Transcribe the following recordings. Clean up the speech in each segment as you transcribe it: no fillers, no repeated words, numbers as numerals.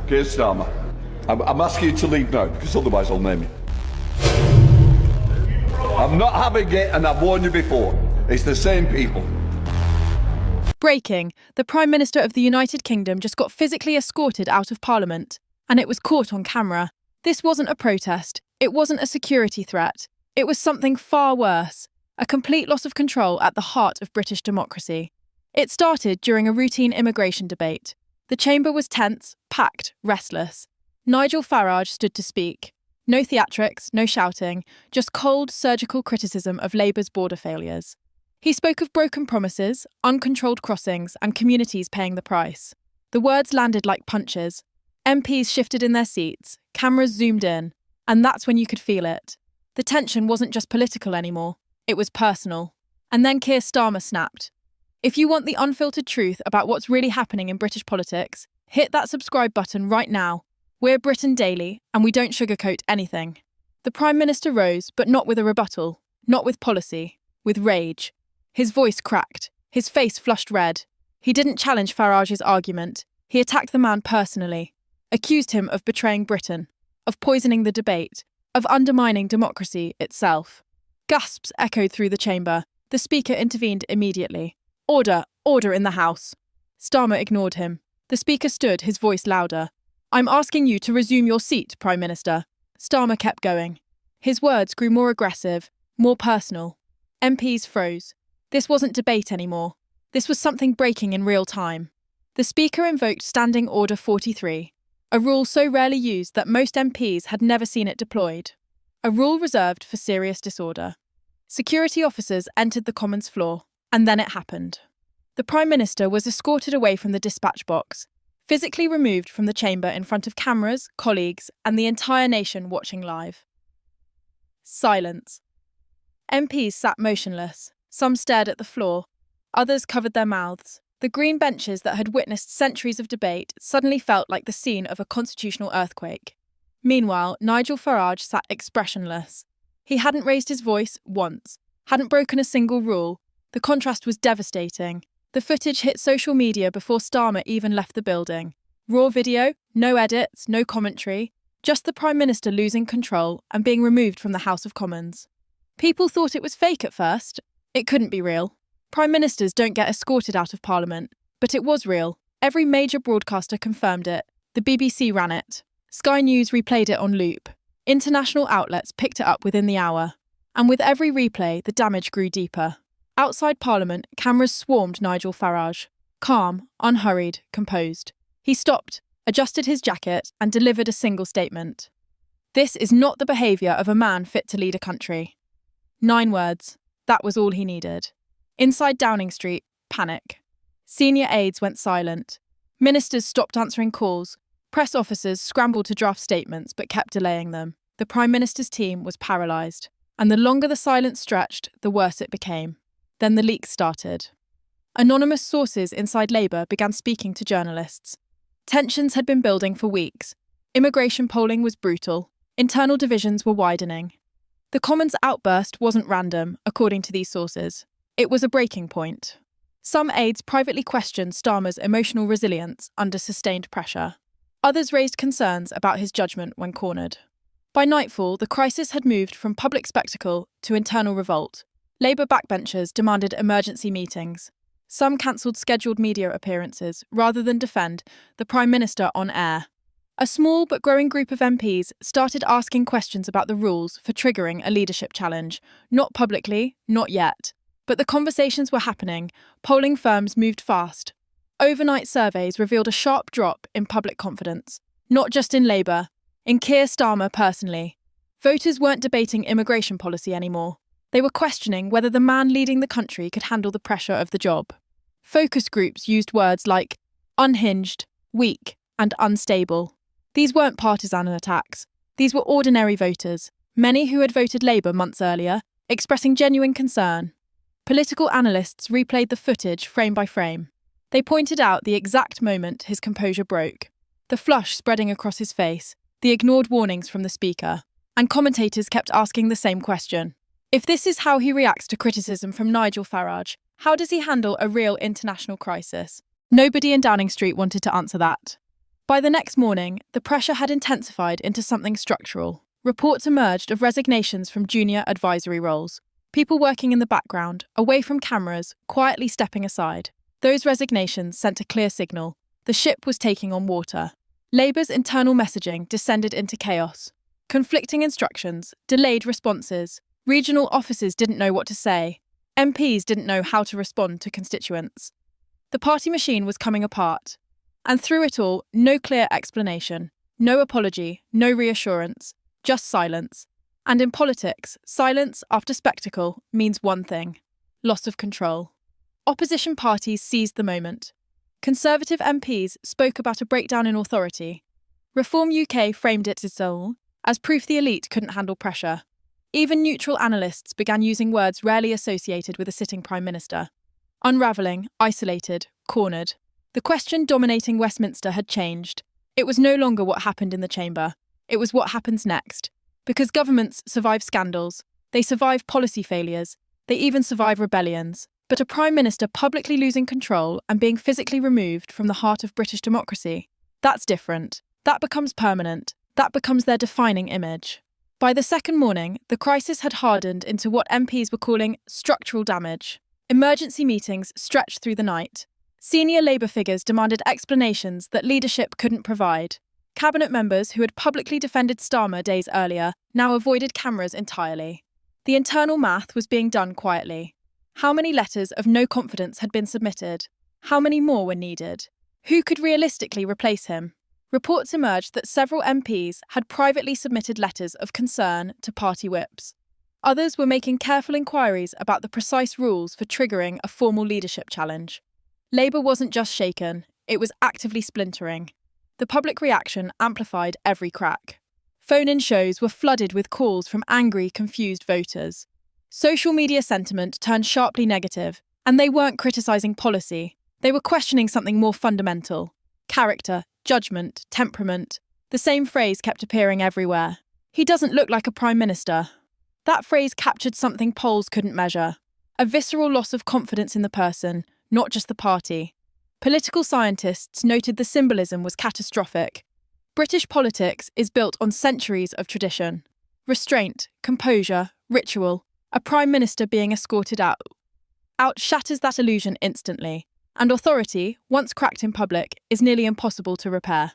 Keir Starmer, I'm asking you to leave now, because otherwise I'll name you. I'm not having it, and I've warned you before. It's the same people. Breaking, the Prime Minister of the United Kingdom just got physically escorted out of Parliament, and it was caught on camera. This wasn't a protest, it wasn't a security threat, it was something far worse, a complete loss of control at the heart of British democracy. It started during a routine immigration debate. The chamber was tense, packed, restless. Nigel Farage stood to speak. No theatrics, no shouting, just cold, surgical criticism of Labour's border failures. He spoke of broken promises, uncontrolled crossings, and communities paying the price. The words landed like punches. MPs shifted in their seats, cameras zoomed in, and that's when you could feel it. The tension wasn't just political anymore, it was personal. And then Keir Starmer snapped. If you want the unfiltered truth about what's really happening in British politics, hit that subscribe button right now. We're Britain Daily, and we don't sugarcoat anything. The Prime Minister rose, but not with a rebuttal, not with policy, with rage. His voice cracked, his face flushed red. He didn't challenge Farage's argument, he attacked the man personally, accused him of betraying Britain, of poisoning the debate, of undermining democracy itself. Gasps echoed through the chamber. The Speaker intervened immediately. Order, order in the House. Starmer ignored him. The Speaker stood, his voice louder. I'm asking you to resume your seat, Prime Minister. Starmer kept going. His words grew more aggressive, more personal. MPs froze. This wasn't debate anymore. This was something breaking in real time. The Speaker invoked Standing Order 43, a rule so rarely used that most MPs had never seen it deployed. A rule reserved for serious disorder. Security officers entered the Commons floor. And then it happened. The Prime Minister was escorted away from the dispatch box, physically removed from the chamber in front of cameras, colleagues, and the entire nation watching live. Silence. MPs sat motionless. Some stared at the floor. Others covered their mouths. The green benches that had witnessed centuries of debate suddenly felt like the scene of a constitutional earthquake. Meanwhile, Nigel Farage sat expressionless. He hadn't raised his voice once, hadn't broken a single rule. The contrast was devastating. The footage hit social media before Starmer even left the building. Raw video, no edits, no commentary, just the Prime Minister losing control and being removed from the House of Commons. People thought it was fake at first. It couldn't be real. Prime Ministers don't get escorted out of Parliament. But it was real. Every major broadcaster confirmed it. The BBC ran it. Sky News replayed it on loop. International outlets picked it up within the hour. And with every replay, the damage grew deeper. Outside Parliament, cameras swarmed Nigel Farage. Calm, unhurried, composed. He stopped, adjusted his jacket, and delivered a single statement. This is not the behaviour of a man fit to lead a country. 9 words. That was all he needed. Inside Downing Street, panic. Senior aides went silent. Ministers stopped answering calls. Press officers scrambled to draft statements but kept delaying them. The Prime Minister's team was paralysed. And the longer the silence stretched, the worse it became. Then the leaks started. Anonymous sources inside Labour began speaking to journalists. Tensions had been building for weeks. Immigration polling was brutal. Internal divisions were widening. The Commons' outburst wasn't random, according to these sources. It was a breaking point. Some aides privately questioned Starmer's emotional resilience under sustained pressure. Others raised concerns about his judgment when cornered. By nightfall, the crisis had moved from public spectacle to internal revolt. Labour backbenchers demanded emergency meetings. Some cancelled scheduled media appearances rather than defend the Prime Minister on air. A small but growing group of MPs started asking questions about the rules for triggering a leadership challenge. Not publicly, not yet. But the conversations were happening. Polling firms moved fast. Overnight surveys revealed a sharp drop in public confidence. Not just in Labour, in Keir Starmer personally. Voters weren't debating immigration policy anymore. They were questioning whether the man leading the country could handle the pressure of the job. Focus groups used words like unhinged, weak, and unstable. These weren't partisan attacks. These were ordinary voters, many who had voted Labour months earlier, expressing genuine concern. Political analysts replayed the footage frame by frame. They pointed out the exact moment his composure broke, the flush spreading across his face, the ignored warnings from the Speaker. And commentators kept asking the same question. If this is how he reacts to criticism from Nigel Farage, how does he handle a real international crisis? Nobody in Downing Street wanted to answer that. By the next morning, the pressure had intensified into something structural. Reports emerged of resignations from junior advisory roles. People working in the background, away from cameras, quietly stepping aside. Those resignations sent a clear signal. The ship was taking on water. Labour's internal messaging descended into chaos. Conflicting instructions, delayed responses. Regional offices didn't know what to say. MPs didn't know how to respond to constituents. The party machine was coming apart. And through it all, no clear explanation, no apology, no reassurance, just silence. And in politics, silence after spectacle means one thing: loss of control. Opposition parties seized the moment. Conservative MPs spoke about a breakdown in authority. Reform UK framed it as proof the elite couldn't handle pressure. Even neutral analysts began using words rarely associated with a sitting Prime Minister. Unravelling, isolated, cornered. The question dominating Westminster had changed. It was no longer what happened in the chamber. It was what happens next. Because governments survive scandals, they survive policy failures, they even survive rebellions. But a Prime Minister publicly losing control and being physically removed from the heart of British democracy, that's different. That becomes permanent. That becomes their defining image. By the second morning, the crisis had hardened into what MPs were calling structural damage. Emergency meetings stretched through the night. Senior Labour figures demanded explanations that leadership couldn't provide. Cabinet members who had publicly defended Starmer days earlier now avoided cameras entirely. The internal math was being done quietly. How many letters of no confidence had been submitted? How many more were needed? Who could realistically replace him? Reports emerged that several MPs had privately submitted letters of concern to party whips. Others were making careful inquiries about the precise rules for triggering a formal leadership challenge. Labour wasn't just shaken, it was actively splintering. The public reaction amplified every crack. Phone-in shows were flooded with calls from angry, confused voters. Social media sentiment turned sharply negative, and they weren't criticising policy. They were questioning something more fundamental: character, judgment, temperament. The same phrase kept appearing everywhere. He doesn't look like a Prime Minister. That phrase captured something polls couldn't measure: a visceral loss of confidence in the person, not just the party. Political scientists noted the symbolism was catastrophic. British politics is built on centuries of tradition. Restraint, composure, ritual. A Prime Minister being escorted out shatters that illusion instantly, and authority, once cracked in public, is nearly impossible to repair.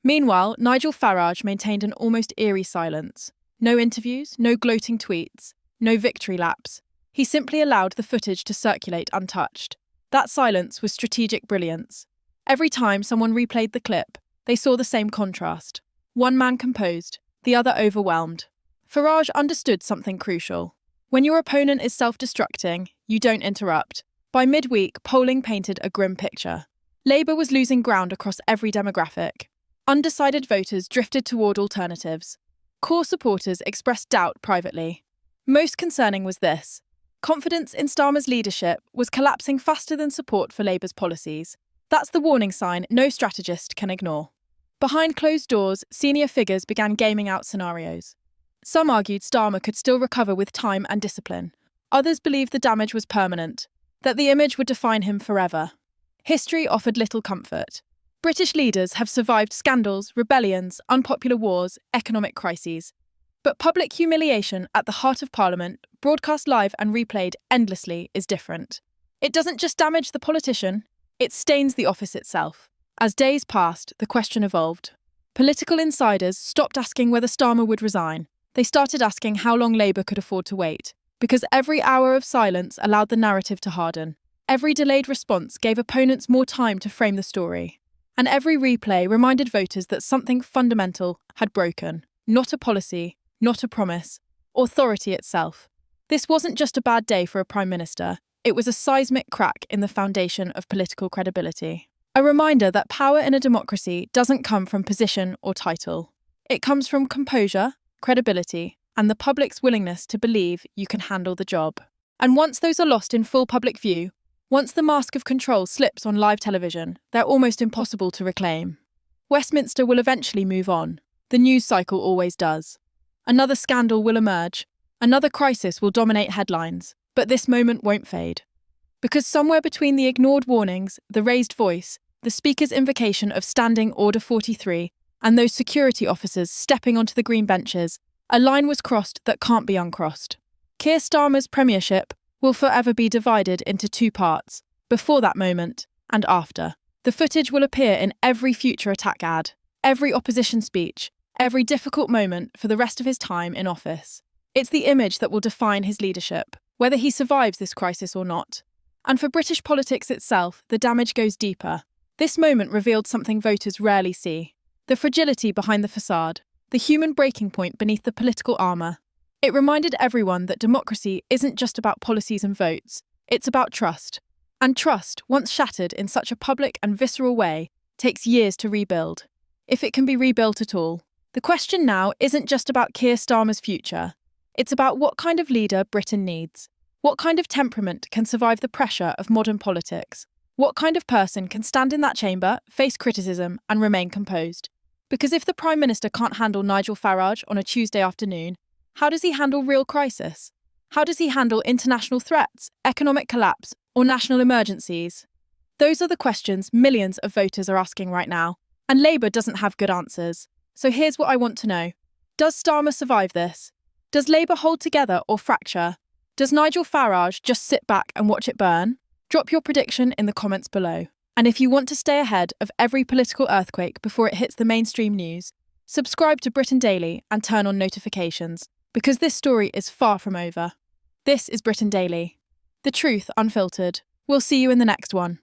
Meanwhile, Nigel Farage maintained an almost eerie silence. No interviews, no gloating tweets, no victory laps. He simply allowed the footage to circulate untouched. That silence was strategic brilliance. Every time someone replayed the clip, they saw the same contrast. One man composed, the other overwhelmed. Farage understood something crucial. When your opponent is self-destructing, you don't interrupt. By midweek, polling painted a grim picture. Labour was losing ground across every demographic. Undecided voters drifted toward alternatives. Core supporters expressed doubt privately. Most concerning was this: confidence in Starmer's leadership was collapsing faster than support for Labour's policies. That's the warning sign no strategist can ignore. Behind closed doors, senior figures began gaming out scenarios. Some argued Starmer could still recover with time and discipline. Others believed the damage was permanent, that the image would define him forever. History offered little comfort. British leaders have survived scandals, rebellions, unpopular wars, economic crises. But public humiliation at the heart of Parliament, broadcast live and replayed endlessly, is different. It doesn't just damage the politician, it stains the office itself. As days passed, the question evolved. Political insiders stopped asking whether Starmer would resign. They started asking how long Labour could afford to wait, because every hour of silence allowed the narrative to harden. Every delayed response gave opponents more time to frame the story. And every replay reminded voters that something fundamental had broken. Not a policy, not a promise, authority itself. This wasn't just a bad day for a Prime Minister, it was a seismic crack in the foundation of political credibility. A reminder that power in a democracy doesn't come from position or title. It comes from composure, credibility, and the public's willingness to believe you can handle the job. And once those are lost in full public view, once the mask of control slips on live television, they're almost impossible to reclaim. Westminster will eventually move on. The news cycle always does. Another scandal will emerge. Another crisis will dominate headlines. But this moment won't fade. Because somewhere between the ignored warnings, the raised voice, the Speaker's invocation of Standing Order 43, and those security officers stepping onto the green benches, a line was crossed that can't be uncrossed. Keir Starmer's premiership will forever be divided into two parts, before that moment and after. The footage will appear in every future attack ad, every opposition speech, every difficult moment for the rest of his time in office. It's the image that will define his leadership, whether he survives this crisis or not. And for British politics itself, the damage goes deeper. This moment revealed something voters rarely see: the fragility behind the facade, the human breaking point beneath the political armour. It reminded everyone that democracy isn't just about policies and votes, it's about trust. And trust, once shattered in such a public and visceral way, takes years to rebuild, if it can be rebuilt at all. The question now isn't just about Keir Starmer's future. It's about what kind of leader Britain needs. What kind of temperament can survive the pressure of modern politics? What kind of person can stand in that chamber, face criticism, and remain composed? Because if the Prime Minister can't handle Nigel Farage on a Tuesday afternoon, how does he handle real crisis? How does he handle international threats, economic collapse, or national emergencies? Those are the questions millions of voters are asking right now, and Labour doesn't have good answers. So here's what I want to know. Does Starmer survive this? Does Labour hold together or fracture? Does Nigel Farage just sit back and watch it burn? Drop your prediction in the comments below. And if you want to stay ahead of every political earthquake before it hits the mainstream news, subscribe to Britain Daily and turn on notifications, because this story is far from over. This is Britain Daily. The truth unfiltered. We'll see you in the next one.